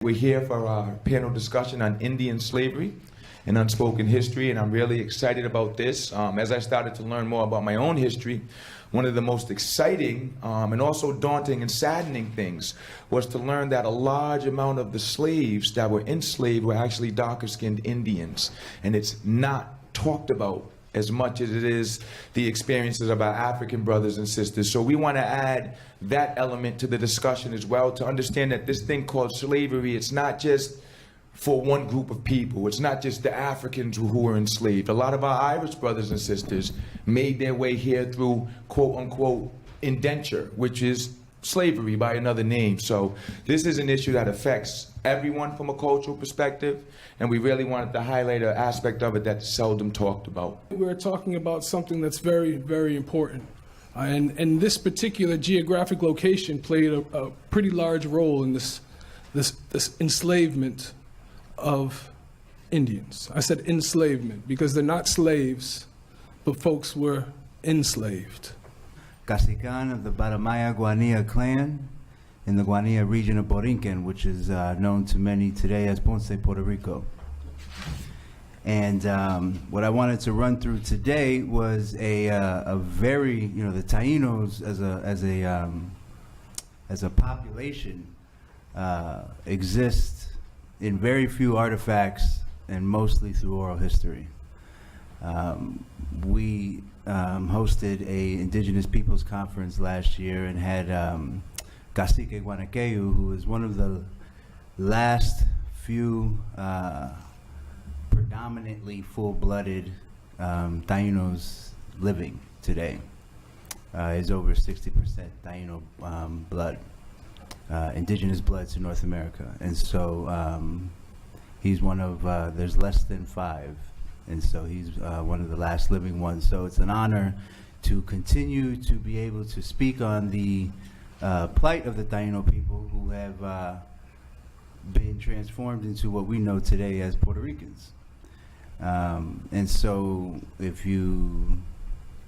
We're here for our panel discussion on Indian slavery and unspoken history, and I'm really excited about this. As I started to learn more about my own history, one of the most exciting and also daunting and saddening things was to learn that a large amount of the slaves that were enslaved were actually darker-skinned Indians, and it's not talked about as much as it is the experiences of our African brothers and sisters. So we want to add that element to the discussion as well, to understand that this thing called slavery, it's not just for one group of people. It's not just the Africans who were enslaved. A lot of our Irish brothers and sisters made their way here through quote-unquote indenture, which is slavery by another name. So this is an issue that affects everyone from a cultural perspective, and we really wanted to highlight an aspect of it that's seldom talked about. We're talking about something that's very, very important. And this particular geographic location played a pretty large role in this enslavement of Indians. I said enslavement because they're not slaves, but folks were enslaved. Cacican of the Baramaya Guanea clan in the Guanea region of Borinquen, which is known to many today as Ponce, Puerto Rico. And what I wanted to run through today was a very, the Taínos as a population exist in very few artifacts and mostly through oral history. We hosted a Indigenous Peoples Conference last year and had Cacique Guanaqueyu, who is one of the last few predominantly full-blooded Taínos living today. Is over 60% Taíno blood, indigenous blood to North America. And so he's one of, there's less than 5. And so he's one of the last living ones. So it's an honor to continue to be able to speak on the plight of the Taíno people who have been transformed into what we know today as Puerto Ricans. And so if you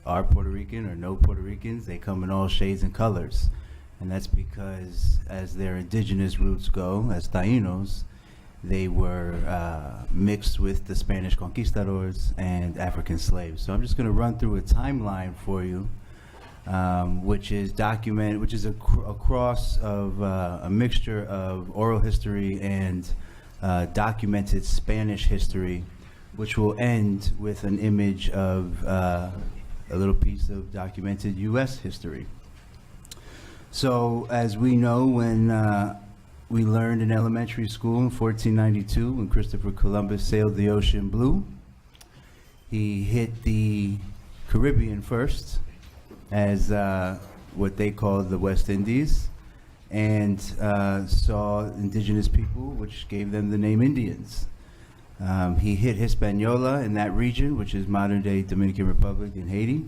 are Puerto Rican or know Puerto Ricans, they come in all shades and colors. And that's because as their indigenous roots go, as Taínos, they were mixed with the Spanish conquistadors and African slaves. So I'm just going to run through a timeline for you, which is a cross of a mixture of oral history and documented Spanish history, which will end with an image of a little piece of documented U.S. history. So as we know, when we learned in elementary school in 1492, when Christopher Columbus sailed the ocean blue, he hit the Caribbean first as what they called the West Indies, and saw indigenous people, which gave them the name Indians. He hit Hispaniola in that region, which is modern-day Dominican Republic and Haiti,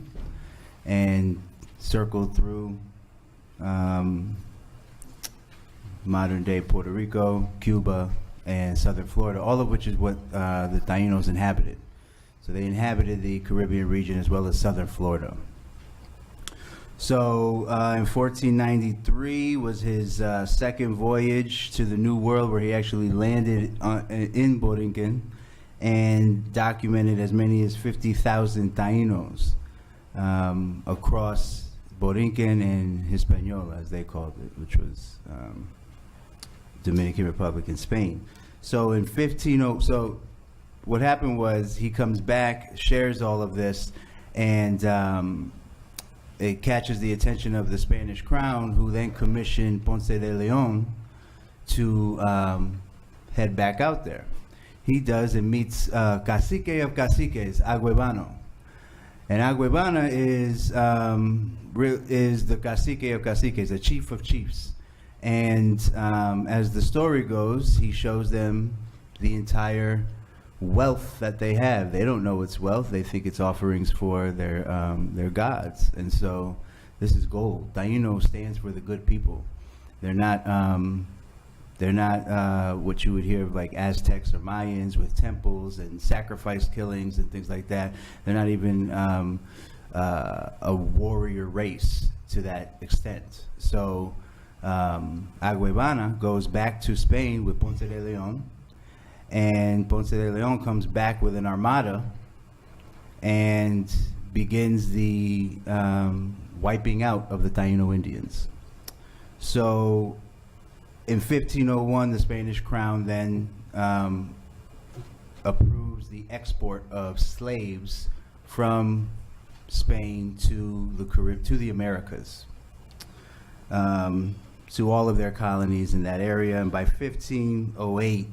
and circled through modern-day Puerto Rico, Cuba, and southern Florida, all of which is what the Taínos inhabited. So they inhabited the Caribbean region as well as southern Florida. So in 1493 was his second voyage to the New World, where he actually landed in Borinquen and documented as many as 50,000 Taínos across Borinquen and Hispaniola, as they called it, which was Dominican Republic and Spain. So in so what happened was he comes back, shares all of this, and it catches the attention of the Spanish crown, who then commissioned Ponce de León to head back out there. He does and meets Cacique of Caciques, Agüevano. And Agüevana is the Cacique of Caciques, a chief of chiefs. And as the story goes, he shows them the entire wealth that they have. They don't know it's wealth. They think it's offerings for their gods. And so this is gold. Taíno stands for the good people. They're not what you would hear of like Aztecs or Mayans with temples and sacrifice killings and things like that. They're not even a warrior race to that extent. So Aguevana goes back to Spain with Ponce de Leon, and Ponce de Leon comes back with an armada and begins the wiping out of the Taino Indians. So in 1501, the Spanish crown then approves the export of slaves from Spain to the Americas, to all of their colonies in that area. And by 1508,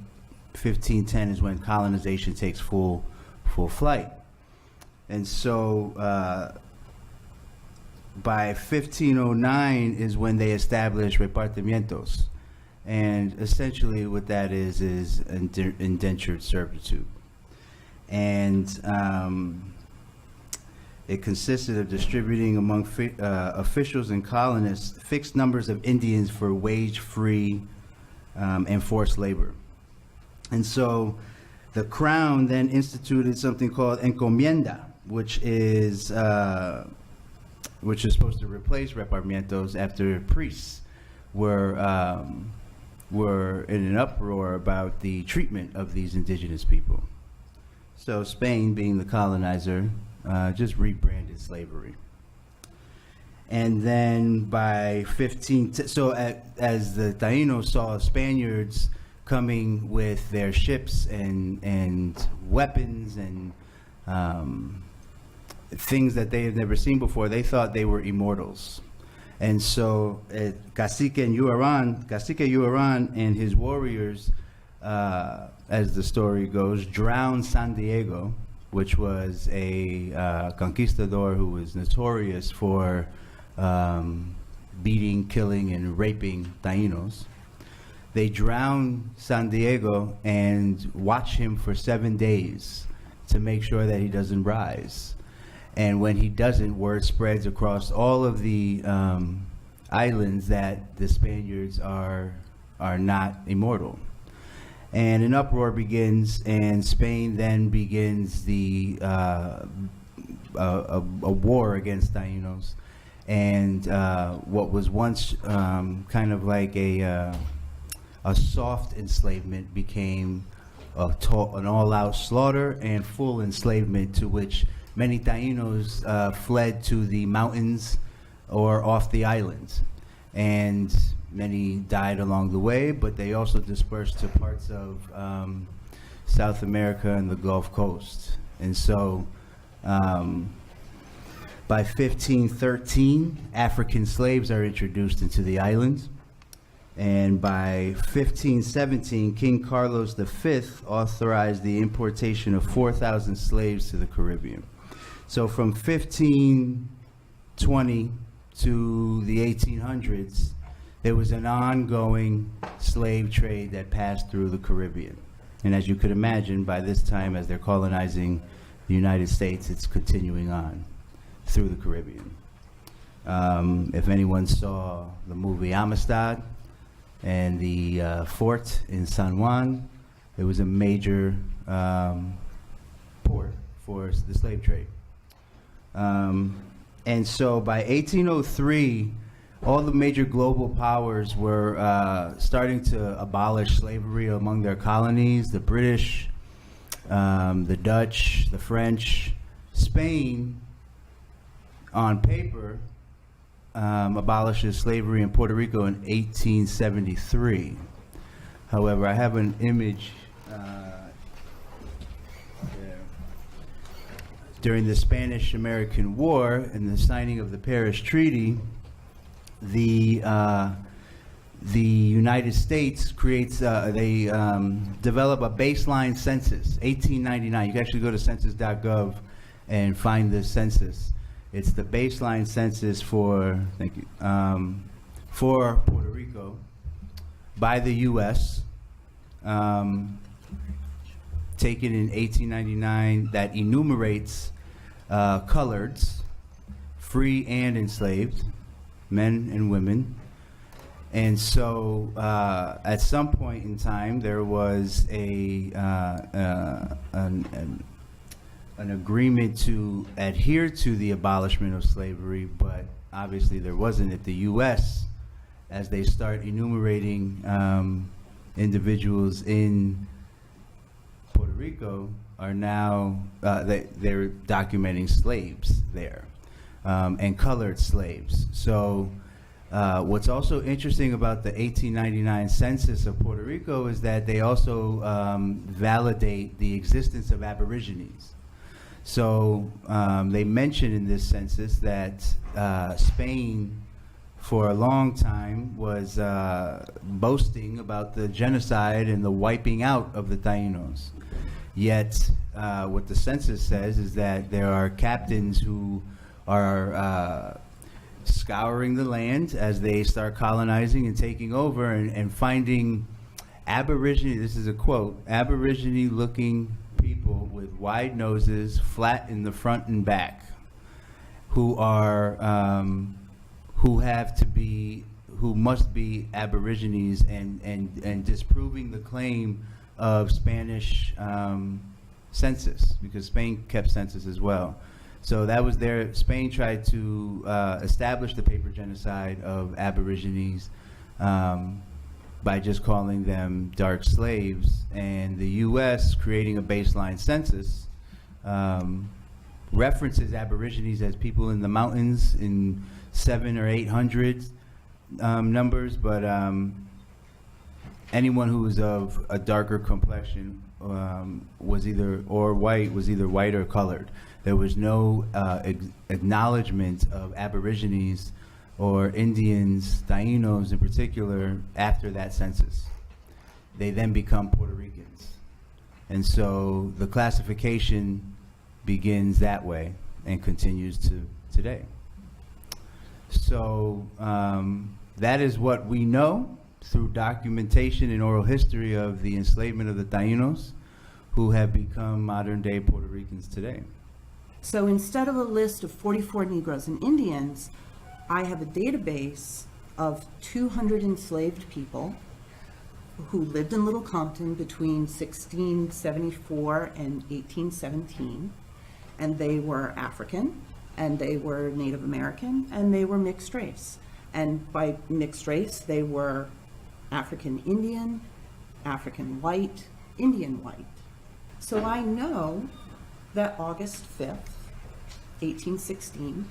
1510 is when colonization takes full flight. And so by 1509 is when they establish repartimientos. And essentially what that is indentured servitude. And it consisted of distributing among officials and colonists fixed numbers of Indians for wage-free and forced labor. And so the Crown then instituted something called encomienda, which is supposed to replace repartimientos after priests were in an uproar about the treatment of these indigenous people. So Spain, being the colonizer, just rebranded slavery. And then by as the Taínos saw Spaniards coming with their ships and weapons and things that they had never seen before, they thought they were immortals. And so Cacique Yuaran and his warriors, as the story goes, drowned San Diego, which was a conquistador who was notorious for beating, killing, and raping Taínos. They drown San Diego and watch him for 7 days to make sure that he doesn't rise. And when he doesn't, word spreads across all of the islands that the Spaniards are not immortal. And an uproar begins, and Spain then begins a war against Taínos. And what was once kind of like a soft enslavement became an all-out slaughter and full enslavement, to which many Taínos fled to the mountains or off the islands. And many died along the way, but they also dispersed to parts of South America and the Gulf Coast. And so by 1513, African slaves are introduced into the islands. And by 1517, King Carlos V authorized the importation of 4,000 slaves to the Caribbean. So from 1520 to the 1800s, there was an ongoing slave trade that passed through the Caribbean. And as you could imagine, by this time, as they're colonizing the United States, it's continuing on through the Caribbean. If anyone saw the movie Amistad and the fort in San Juan, it was a major port for the slave trade. And so by 1803, all the major global powers were starting to abolish slavery among their colonies: the British, the Dutch, the French. Spain, on paper, abolishes slavery in Puerto Rico in 1873. However, I have an image there. During the Spanish-American War and the signing of the Paris Treaty, the United States creates, they develop a baseline census, 1899. You can actually go to census.gov and find the census. It's the baseline census for Puerto Rico by the U.S., taken in 1899, that enumerates coloreds, free and enslaved, men and women. And so at some point in time, there was an agreement to adhere to the abolishment of slavery, but obviously there wasn't. If the U.S. as they start enumerating individuals in Puerto Rico, are now, they're documenting slaves there, and colored slaves. So what's also interesting about the 1899 census of Puerto Rico is that they also validate the existence of Aborigines. So they mention in this census that Spain, for a long time, was boasting about the genocide and the wiping out of the Taínos. Yet, what the census says is that there are captains who are scouring the land as they start colonizing and taking over, and finding Aborigine, this is a quote, Aborigine-looking people with wide noses, flat in the front and back, who are who must be Aborigines, and disproving the claim of Spanish census, because Spain kept census as well. So that was their, Spain tried to establish the paper genocide of Aborigines by just calling them dark slaves, and the U.S. creating a baseline census references Aborigines as people in the mountains in 700 or 800 numbers, but anyone who was of a darker complexion was either, or white, was either white or colored. There was no acknowledgement of Aborigines or Indians, Taínos in particular, after that census. They then become Puerto Ricans. And so the classification begins that way and continues to today. So that is what we know through documentation and oral history of the enslavement of the Taínos, who have become modern-day Puerto Ricans today. So instead of a list of 44 Negroes and Indians, I have a database of 200 enslaved people who lived in Little Compton between 1674 and 1817, and they were African, and they were Native American, and they were mixed race. And by mixed race, they were African Indian, African white, Indian white. So I know that August 5th, 1816,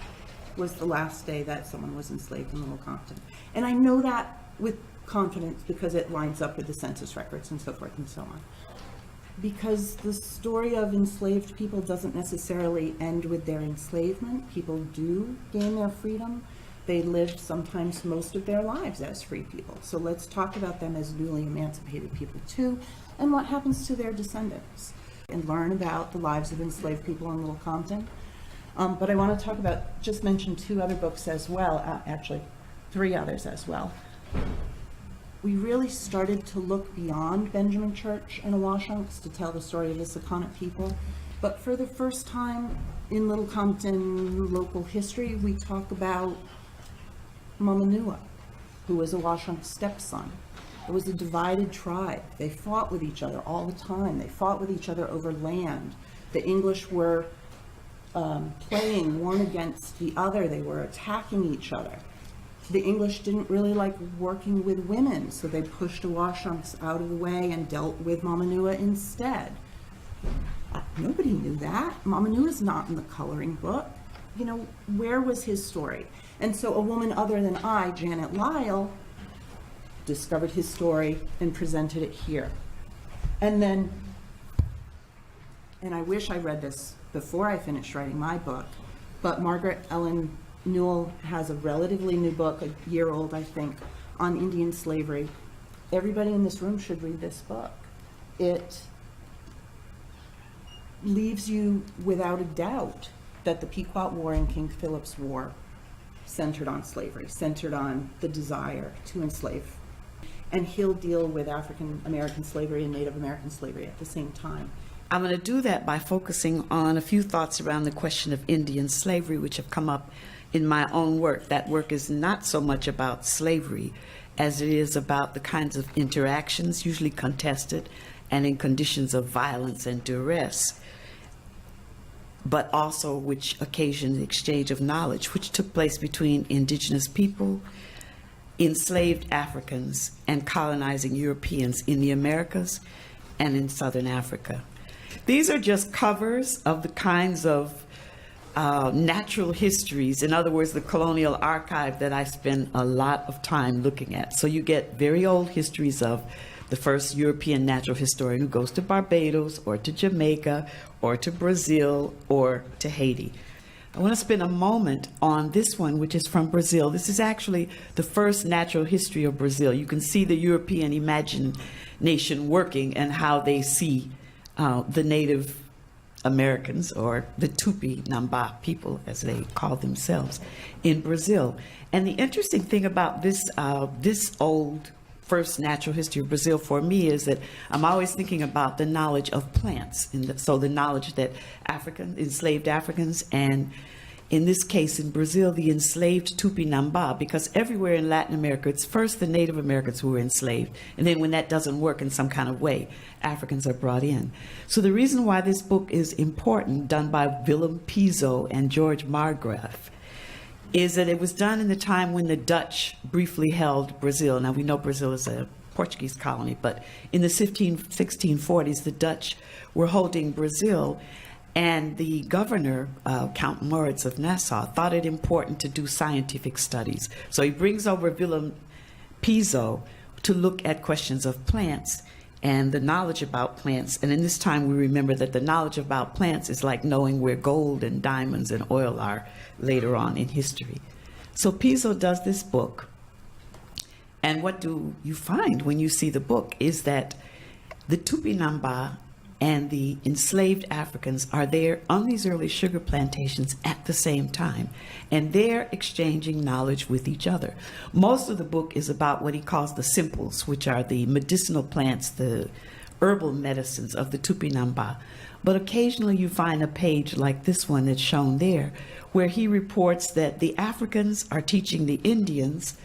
was the last day that someone was enslaved in Little Compton. And I know that with confidence because it lines up with the census records and so forth and so on. Because the story of enslaved people doesn't necessarily end with their enslavement. People do gain their freedom. They lived sometimes most of their lives as free people. So let's talk about them as newly emancipated people too, and what happens to their descendants, and learn about the lives of enslaved people in Little Compton. But I want to talk about, just mention 2 other books as well, actually 3 others as well. We really started to look beyond Benjamin Church and Awashonks to tell the story of the Sakonnet people. But for the first time in Little Compton local history, we talk about Mamanua, who was Awashonk's stepson. It was a divided tribe. They fought with each other all the time. They fought with each other over land. The English were playing one against the other. They were attacking each other. The English didn't really like working with women, so they pushed Awashonks out of the way and dealt with Mamanua instead. Nobody knew that. Mamanua's not in the coloring book. You know, where was his story? And so a woman other than I, Janet Lyle, discovered his story and presented it here. And then, and I wish I read this before I finished writing my book, but Margaret Ellen Newell has a relatively new book, a year old, I think, on Indian slavery. Everybody in this room should read this book. It leaves you without a doubt that the Pequot War and King Philip's War centered on slavery, centered on the desire to enslave. And he'll deal with African American slavery and Native American slavery at the same time. I'm going to do that by focusing on a few thoughts around the question of Indian slavery, which have come up in my own work. That work is not so much about slavery as it is about the kinds of interactions, usually contested and in conditions of violence and duress, but also which occasioned the exchange of knowledge, which took place between indigenous people enslaved Africans and colonizing Europeans in the Americas and in Southern Africa. These are just covers of the kinds of natural histories, in other words, the colonial archive that I spend a lot of time looking at. So you get very old histories of the first European natural historian who goes to Barbados or to Jamaica or to Brazil or to Haiti. I want to spend a moment on this one, which is from Brazil. This is actually the first natural history of Brazil. You can see the European imagination working and how they see the Native Americans, or the Tupi-Namba people, as they call themselves, in Brazil. And the interesting thing about this, this old first natural history of Brazil for me is that I'm always thinking about the knowledge of plants. So the knowledge that enslaved Africans, and in this case in Brazil, the enslaved Tupi-Namba, because everywhere in Latin America, it's first the Native Americans who were enslaved, and then when that doesn't work in some kind of way, Africans are brought in. So the reason why this book is important, done by Willem Piso and George Margraaf, is that it was done in the time when the Dutch briefly held Brazil. Now we know Brazil is a Portuguese colony, but in the 1640s, the Dutch were holding Brazil, and the governor, Count Moritz of Nassau, thought it important to do scientific studies. So he brings over Willem Piso to look at questions of plants and the knowledge about plants. And in this time, we remember that the knowledge about plants is like knowing where gold and diamonds and oil are later on in history. So Piso does this book. And what do you find when you see the book is that the Tupi-Namba and the enslaved Africans are there on these early sugar plantations at the same time, and they're exchanging knowledge with each other. Most of the book is about what he calls the simples, which are the medicinal plants, the herbal medicines of the Tupi-Namba. But occasionally you find a page like this one that's shown there, where he reports that the Africans are teaching the Indians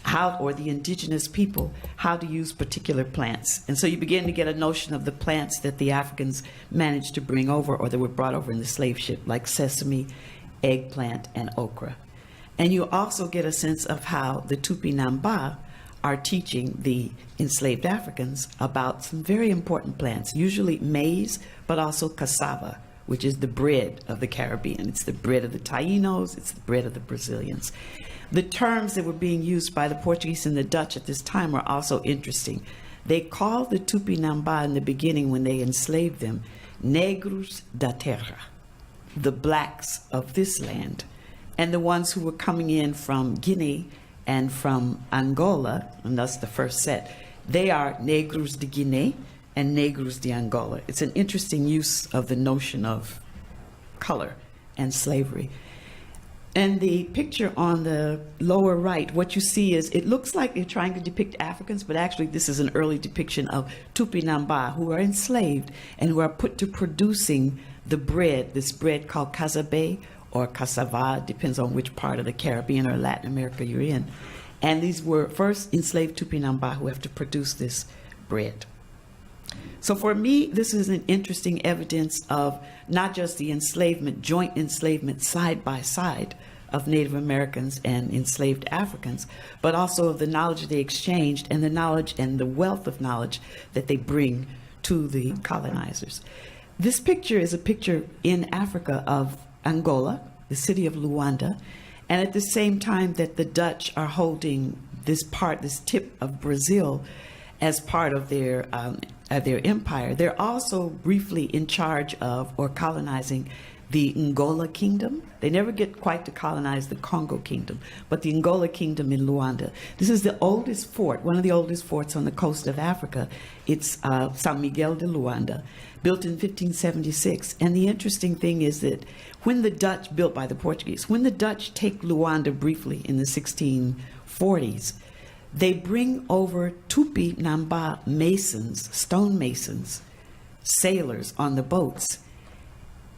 how, or the indigenous people, how to use particular plants. And so you begin to get a notion of the plants that the Africans managed to bring over, or that were brought over in the slave ship, like sesame, eggplant, and okra. And you also get a sense of how the Tupi-Namba are teaching the enslaved Africans about some very important plants, usually maize, but also cassava, which is the bread of the Caribbean. It's the bread of the Tainos, it's the bread of the Brazilians. The terms that were being used by the Portuguese and the Dutch at this time were also interesting. They called the Tupi-Namba in the beginning, when they enslaved them, negros da terra, the blacks of this land. And the ones who were coming in from Guinea and from Angola, and that's the first set, they are negros de Guinea and negros de Angola. It's an interesting use of the notion of color and slavery. And the picture on the lower right, what you see is, it looks like they're trying to depict Africans, but actually this is an early depiction of Tupi-Namba, who are enslaved and who are put to producing the bread, this bread called cassave or cassava, depends on which part of the Caribbean or Latin America you're in. And these were first enslaved Tupi-Namba who have to produce this bread. So for me, this is an interesting evidence of not just the enslavement, joint enslavement side by side of Native Americans and enslaved Africans, but also of the knowledge they exchanged and the knowledge and the wealth of knowledge that they bring to the colonizers. This picture is a picture in Africa of Angola, the city of Luanda, and at the same time that the Dutch are holding this tip of Brazil as part of their empire, they're also briefly in charge of, or colonizing, the Angola kingdom. They never get quite to colonize the Congo kingdom, but the Angola kingdom in Luanda. This is the oldest fort, one of the oldest forts on the coast of Africa. It's San Miguel de Luanda, built in 1576. And the interesting thing is that when the Dutch, built by the Portuguese, when the Dutch take Luanda briefly in the 1640s, they bring over Tupi-Namba masons, stonemasons, sailors on the boats.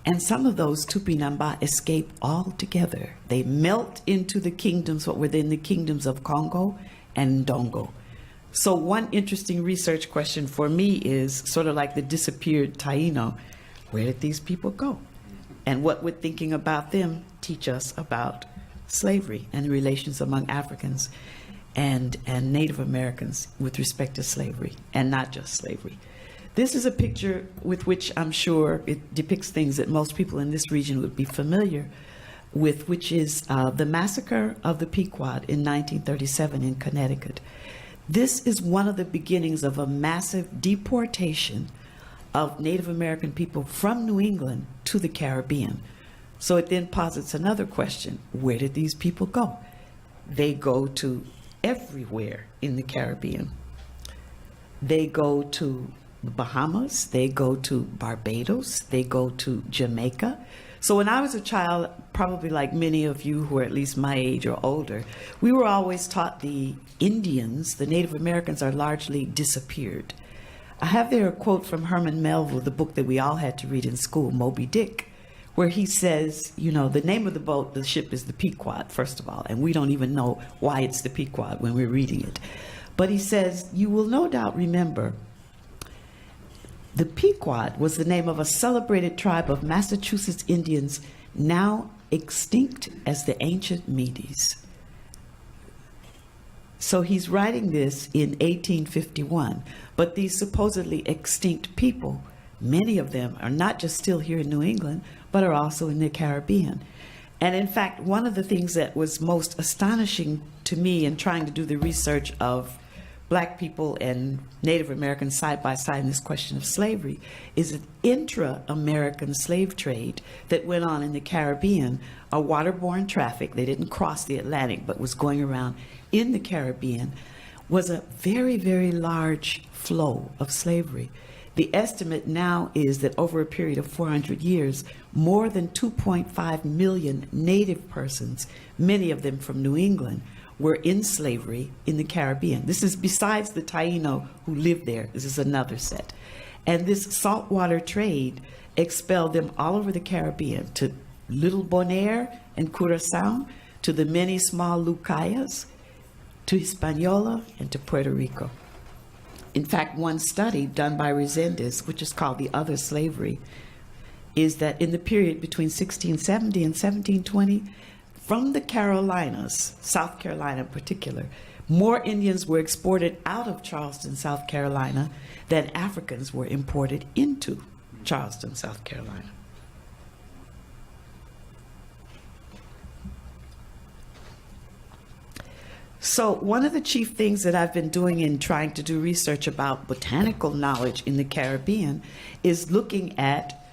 And some of those Tupi-Namba escape altogether. They melt into the kingdoms, what were then the kingdoms of Congo and Ndongo. So one interesting research question for me is sort of like the disappeared Taino. Where did these people go? And what would thinking about them teach us about slavery and the relations among Africans and Native Americans with respect to slavery, and not just slavery. This is a picture with which I'm sure it depicts things that most people in this region would be familiar with, which is the massacre of the Pequot in 1937 in Connecticut. This is one of the beginnings of a massive deportation of Native American people from New England to the Caribbean. So it then posits another question: where did these people go? They go to everywhere in the Caribbean. They go to the Bahamas, they go to Barbados, they go to Jamaica. So when I was a child, probably like many of you who are at least my age or older, we were always taught the Indians, the Native Americans, are largely disappeared. I have there a quote from Herman Melville, the book that we all had to read in school, Moby Dick, where he says, you know, the name of the boat, the ship is the Pequot, first of all, and we don't even know why it's the Pequot when we're reading it. But he says, you will no doubt remember the Pequot was the name of a celebrated tribe of Massachusetts Indians now extinct as the ancient Medes. So he's writing this in 1851, but these supposedly extinct people, many of them are not just still here in New England, but are also in the Caribbean. And in fact, one of the things that was most astonishing to me in trying to do the research of Black people and Native Americans side by side in this question of slavery is an intra-American slave trade that went on in the Caribbean, a waterborne traffic. They didn't cross the Atlantic, but was going around in the Caribbean, was a very, very large flow of slavery. The estimate now is that over a period of 400 years, more than 2.5 million Native persons, many of them from New England, were in slavery in the Caribbean. This is besides the Taino who lived there. This is another set. And this saltwater trade expelled them all over the Caribbean, to Little Bonaire and Curacao, to the many small Lucayas, to Hispaniola, and to Puerto Rico. In fact, one study done by Resendez, which is called The Other Slavery, is that in the period between 1670 and 1720, from the Carolinas, South Carolina in particular, more Indians were exported out of Charleston, South Carolina, than Africans were imported into Charleston, South Carolina. So one of the chief things that I've been doing in trying to do research about botanical knowledge in the Caribbean is looking at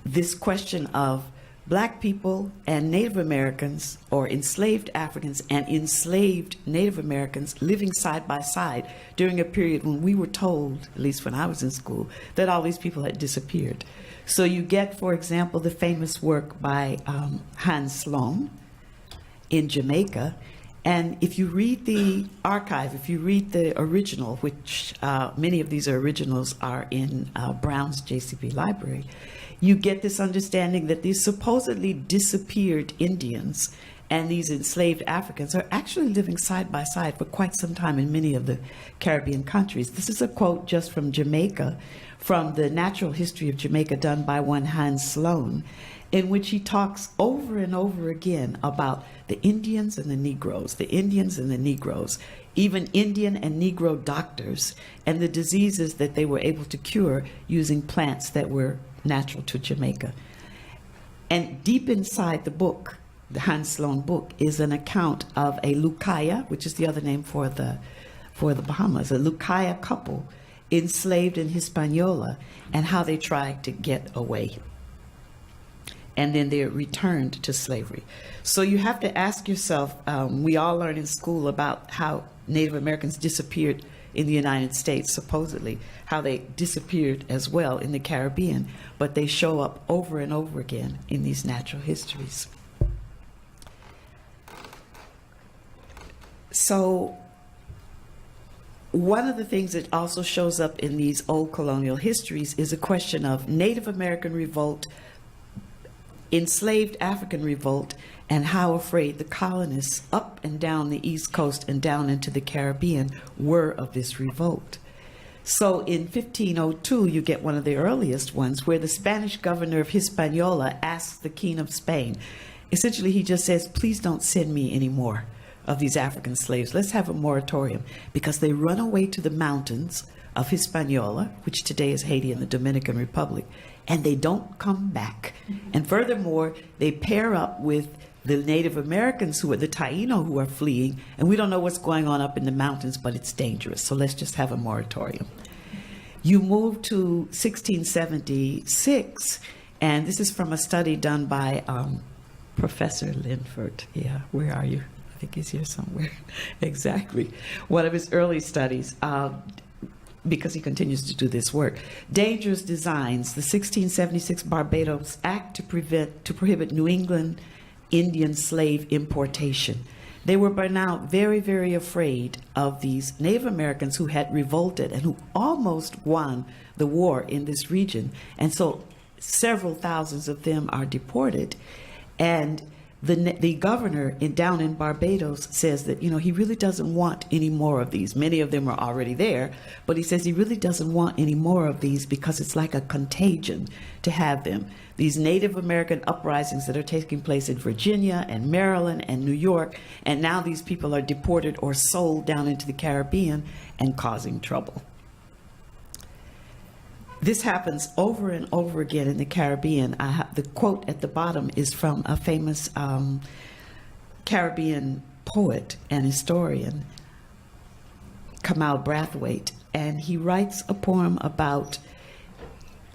this question of Black people and Native Americans, or enslaved Africans and enslaved Native Americans, living side by side during a period when we were told, at least when I was in school, that all these people had disappeared. So you get, for example, the famous work by Hans Sloane in Jamaica. And if you read the archive, if you read the original, which many of these originals are in Brown's JCB library, you get this understanding that these supposedly disappeared Indians and these enslaved Africans are actually living side by side for quite some time in many of the Caribbean countries. This is a quote just from Jamaica, from the Natural History of Jamaica done by one Hans Sloane, in which he talks over and over again about the Indians and the Negroes, the Indians and the Negroes, even Indian and Negro doctors, and the diseases that they were able to cure using plants that were natural to Jamaica. And deep inside the book, the Hans Sloane book, is an account of a Lucaya, which is the other name for the Bahamas, a Lucaya couple enslaved in Hispaniola, and how they tried to get away. And then they're returned to slavery. So you have to ask yourself, we all learn in school about how Native Americans disappeared in the United States, supposedly, how they disappeared as well in the Caribbean, but they show up over and over again in these natural histories. So one of the things that also shows up in these old colonial histories is a question of Native American revolt, enslaved African revolt, and how afraid the colonists up and down the East Coast and down into the Caribbean were of this revolt. So in 1502, you get one of the earliest ones where the Spanish governor of Hispaniola asks the King of Spain, essentially he just says, please don't send me anymore of these African slaves. Let's have a moratorium, because they run away to the mountains of Hispaniola, which today is Haiti and the Dominican Republic, and they don't come back. And furthermore, they pair up with the Native Americans who are the Taino who are fleeing, and we don't know what's going on up in the mountains, but it's dangerous. So let's just have a moratorium. You move to 1676, and this is from a study done by Professor Linford. Yeah, where are you? I think he's here somewhere. Exactly. One of his early studies, because he continues to do this work. Dangerous Designs, the 1676 Barbados Act to prohibit New England Indian slave importation. They were by now very, very afraid of these Native Americans who had revolted and who almost won the war in this region. And so several thousands of them are deported. And the governor down in Barbados says that, he really doesn't want any more of these. Many of them are already there, but he says he really doesn't want any more of these because it's like a contagion to have them. These Native American uprisings that are taking place in Virginia and Maryland and New York, and now these people are deported or sold down into the Caribbean and causing trouble. This happens over and over again in the Caribbean. The quote at the bottom is from a famous Caribbean poet and historian, Kamal Brathwaite, and he writes a poem about,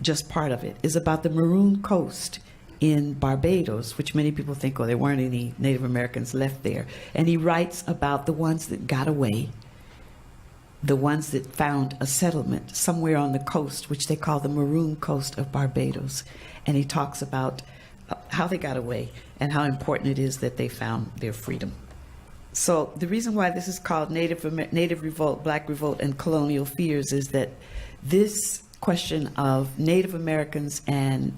just part of it, is about the Maroon Coast in Barbados, which many people think, there weren't any Native Americans left there. And he writes about the ones that got away, the ones that found a settlement somewhere on the coast, which they call the Maroon Coast of Barbados. And he talks about how they got away and how important it is that they found their freedom. So the reason why this is called Native Revolt, Black Revolt, and Colonial Fears is that this question of Native Americans and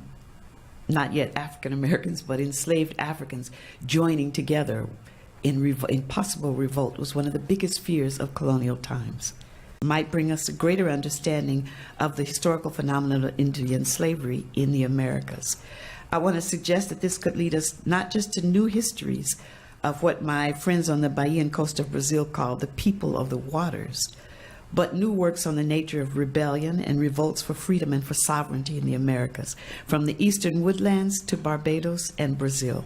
not yet African Americans, but enslaved Africans joining together in possible revolt was one of the biggest fears of colonial times. It might bring us a greater understanding of the historical phenomenon of Indian slavery in the Americas. I want to suggest that this could lead us not just to new histories of what my friends on the Bahian coast of Brazil call the people of the waters, but new works on the nature of rebellion and revolts for freedom and for sovereignty in the Americas, from the eastern woodlands to Barbados and Brazil,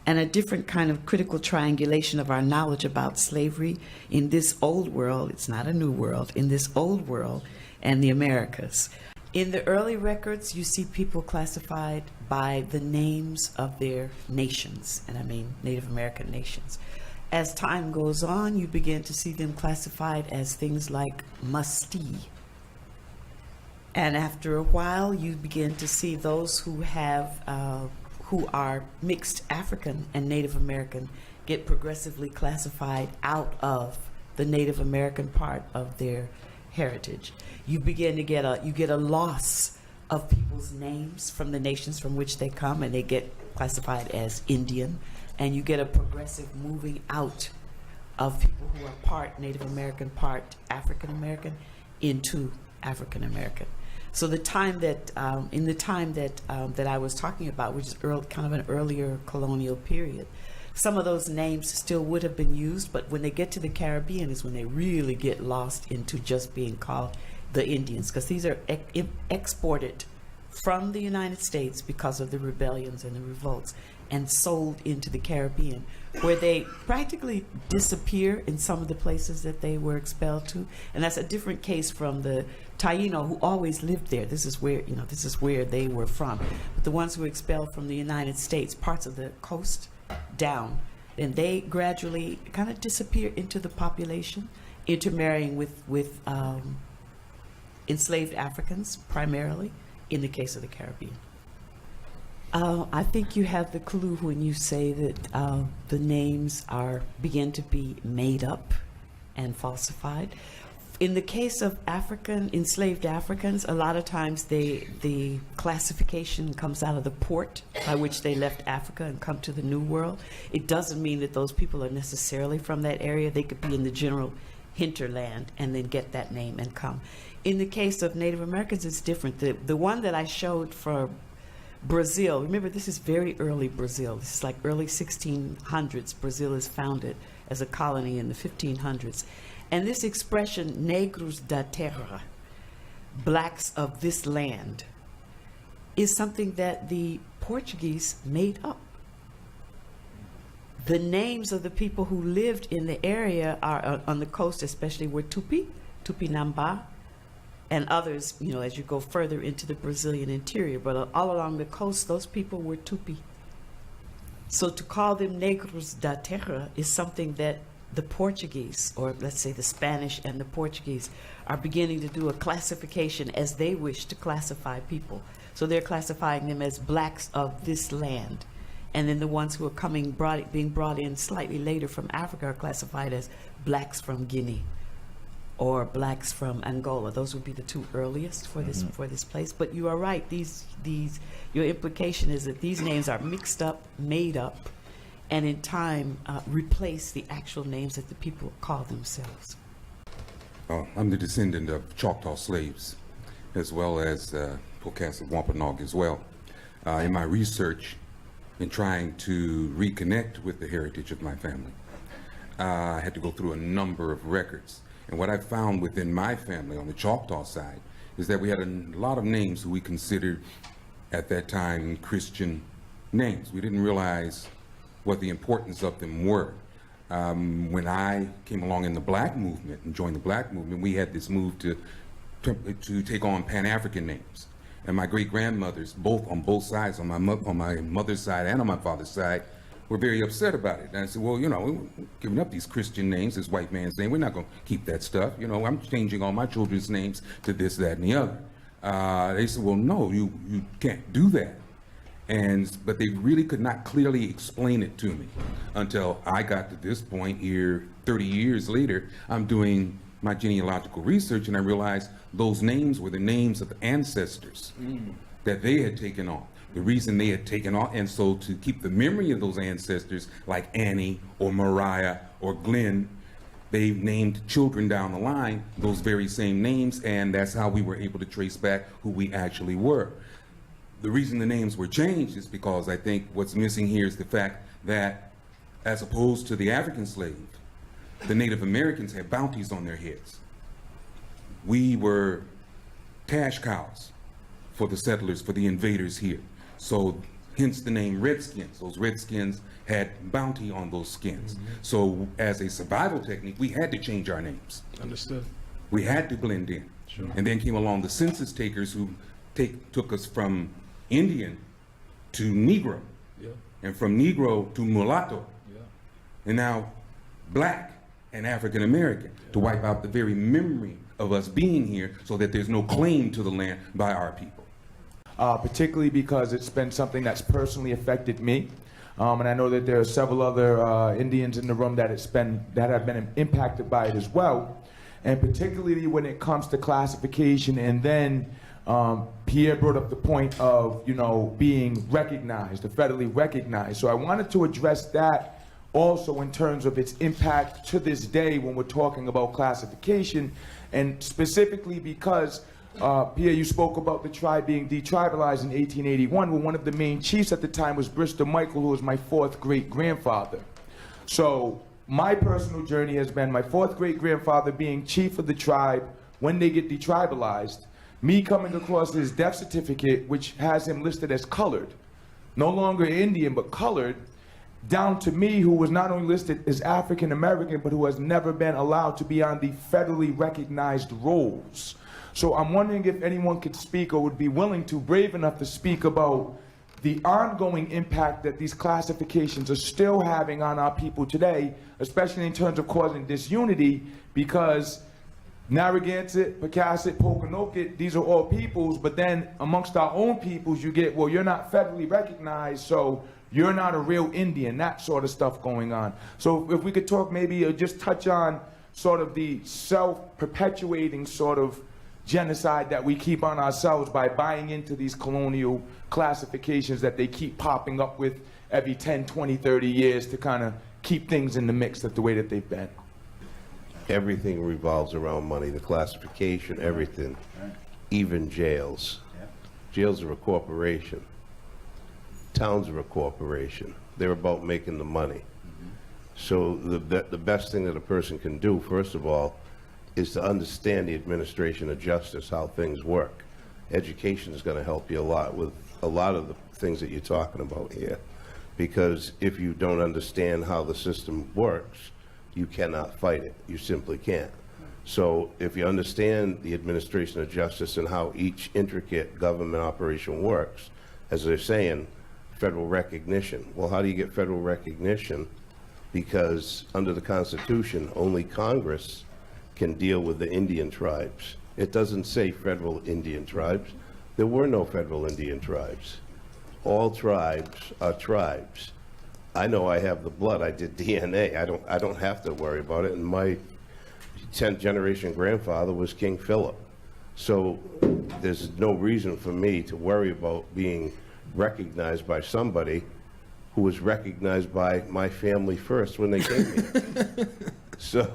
and a different kind of critical triangulation of our knowledge about slavery in this old world, it's not a new world, in this old world and the Americas. In the early records, you see people classified by the names of their nations, and I mean Native American nations. As time goes on, you begin to see them classified as things like Mustie. And after a while, you begin to see those who are mixed African and Native American get progressively classified out of the Native American part of their heritage. You begin to get a loss of people's names from the nations from which they come, and they get classified as Indian. And you get a progressive moving out of people who are part Native American, part African American, into African American. So the time that, in the time that I was talking about, which is kind of an earlier colonial period, some of those names still would have been used, but when they get to the Caribbean is when they really get lost into just being called the Indians, because these are exported from the United States because of the rebellions and the revolts, and sold into the Caribbean, where they practically disappear in some of the places that they were expelled to. And that's a different case from the Taino, who always lived there. This is where they were from. But the ones who were expelled from the United States, parts of the coast down, and they gradually kind of disappear into the population, intermarrying with enslaved Africans, primarily, in the case of the Caribbean. I think you have the clue when you say that the names begin to be made up and falsified. In the case of enslaved Africans, a lot of times the classification comes out of the port by which they left Africa and come to the New World. It doesn't mean that those people are necessarily from that area. They could be in the general hinterland and then get that name and come. In the case of Native Americans, it's different. The one that I showed for Brazil, remember this is very early Brazil. This is like early 1600s. Brazil is founded as a colony in the 1500s. And this expression, negros da terra, blacks of this land, is something that the Portuguese made up. The names of the people who lived in the area are on the coast, especially, were Tupi, Tupinamba, and others, you know, as you go further into the Brazilian interior. But all along the coast, those people were Tupi. So to call them negros da terra is something that the Portuguese, or let's say the Spanish and the Portuguese, are beginning to do a classification as they wish to classify people. So they're classifying them as blacks of this land. And then the ones who are being brought in slightly later from Africa are classified as blacks from Guinea or blacks from Angola. Those would be the two earliest for this place. But you are right. Your implication is that these names are mixed up, made up, and in time replace the actual names that the people call themselves. I'm the descendant of Choctaw slaves, as well as Pocasset Wampanoag as well. In my research, in trying to reconnect with the heritage of my family, I had to go through a number of records. And what I found within my family on the Choctaw side is that we had a lot of names who we considered at that time Christian names. We didn't realize what the importance of them were. When I came along in the black movement and joined the black movement, we had this move to take on Pan-African names. And my great-grandmothers, both on both sides, on my mother's side and on my father's side, were very upset about it. And I said, well, you know, we're giving up these Christian names, this white man's name. We're not going to keep that stuff. You know, I'm changing all my children's names to this, that, and the other. They said, well, no, you can't do that. But they really could not clearly explain it to me until I got to this point here 30 years later. I'm doing my genealogical research, and I realized those names were the names of the ancestors that they had taken on. The reason they had taken on, and so to keep the memory of those ancestors, like Annie or Mariah or Glenn, they named children down the line those very same names, and that's how we were able to trace back who we actually were. The reason the names were changed is because I think what's missing here is the fact that, as opposed to the African slave, the Native Americans had bounties on their heads. We were cash cows for the settlers, for the invaders here. So hence the name Redskins. Those Redskins had bounty on those skins. So as a survival technique, we had to change our names. Understood. We had to blend in. Sure. And then came along the census takers who took us from Indian to Negro, Yeah. and from Negro to mulatto, Yeah. and now black and African American, to wipe out the very memory of us being here so that there's no claim to the land by our people. Particularly because it's been something that's personally affected me. And I know that there are several other Indians in the room that have been impacted by it as well. And particularly when it comes to classification, and then Pierre brought up the point of, you know, being recognized, federally recognized. So I wanted to address that also in terms of its impact to this day when we're talking about classification, and specifically because Pierre, you spoke about the tribe being detribalized in 1881. Well, one of the main chiefs at the time was Bristol Michael, who was my fourth great-grandfather. So my personal journey has been my fourth great-grandfather being chief of the tribe when they get detribalized, me coming across his death certificate, which has him listed as colored, no longer Indian, but colored, down to me, who was not only listed as African American, but who has never been allowed to be on the federally recognized rolls. So I'm wondering if anyone could speak or would be willing to, brave enough to speak about the ongoing impact that these classifications are still having on our people today, especially in terms of causing disunity, because Narragansett, Pocasset, Pokanoket, these are all peoples, but then amongst our own peoples you get, well, you're not federally recognized, so you're not a real Indian, that sort of stuff going on. So if we could talk maybe, or just touch on sort of the self-perpetuating sort of genocide that we keep on ourselves by buying into these colonial classifications that they keep popping up with every 10, 20, 30 years to kind of keep things in the mix the way that they've been. Everything revolves around money, the classification, everything, even jails. Jails are a corporation. Towns are a corporation. They're about making the money. So the best thing that a person can do, first of all, is to understand the administration of justice, how things work. Education is going to help you a lot with a lot of the things that you're talking about here. Because if you don't understand how the system works, you cannot fight it. You simply can't. So if you understand the administration of justice and how each intricate government operation works, as they're saying, federal recognition. Well, how do you get federal recognition? Because under the Constitution, only Congress can deal with the Indian tribes. It doesn't say federal Indian tribes. There were no federal Indian tribes. All tribes are tribes. I know I have the blood. I did DNA. I don't have to worry about it. And my 10th generation grandfather was King Philip. So there's no reason for me to worry about being recognized by somebody who was recognized by my family first when they came here. So,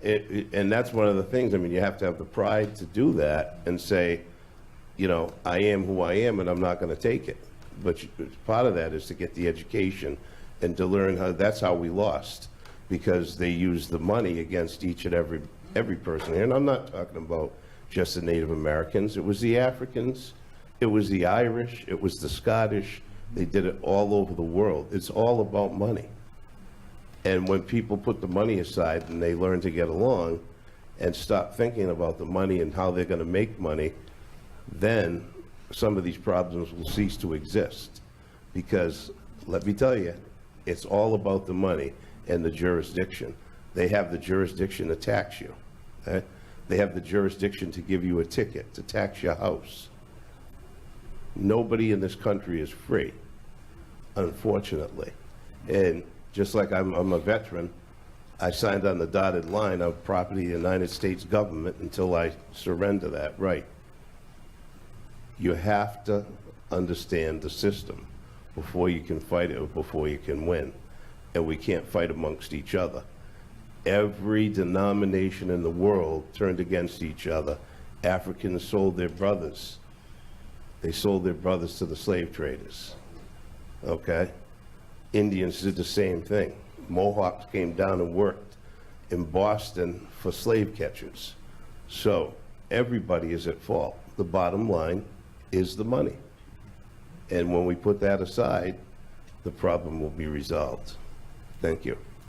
and that's one of the things. I mean, you have to have the pride to do that and say, you know, I am who I am and I'm not going to take it. But part of that is to get the education and to learn how, that's how we lost, because they used the money against each and every person here. And I'm not talking about just the Native Americans. It was the Africans, it was the Irish, it was the Scottish. They did it all over the world. It's all about money. And when people put the money aside and they learn to get along and stop thinking about the money and how they're going to make money, then some of these problems will cease to exist. Because, let me tell you, it's all about the money and the jurisdiction. They have the jurisdiction to tax you. Okay? They have the jurisdiction to give you a ticket, to tax your house. Nobody in this country is free, unfortunately. And just like I'm a veteran, I signed on the dotted line of property of the United States government until I surrender that right. You have to understand the system before you can fight it or before you can win. And we can't fight amongst each other. Every denomination in the world turned against each other. Africans sold their brothers. They sold their brothers to the slave traders. Okay? Indians did the same thing. Mohawks came down and worked in Boston for slave catchers. So everybody is at fault. The bottom line is the money. And when we put that aside, the problem will be resolved. Thank you.